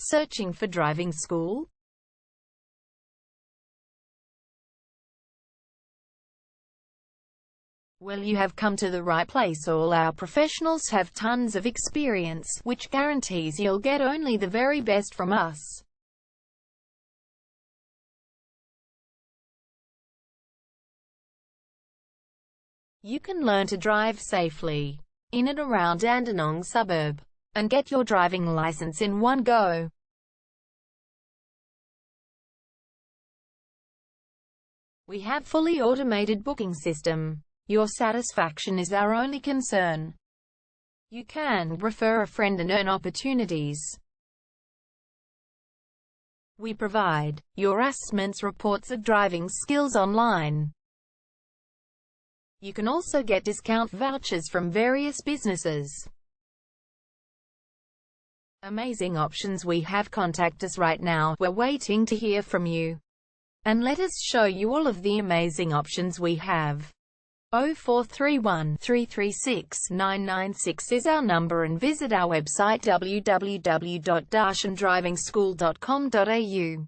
Searching for driving school? Well, you have come to the right place. All our professionals have tons of experience, which guarantees you'll get only the very best from us. You can learn to drive safely in and around Dandenong suburb and get your driving license in one go. We have fully automated booking system. Your satisfaction is our only concern. You can refer a friend and earn opportunities. We provide your assessments reports of driving skills online. You can also get discount vouchers from various businesses. Amazing options we have. Contact us right now. We're waiting to hear from you. And let us show you all of the amazing options we have. 0431 336 996 is our number, and visit our website www.darshindrivingschool.com.au.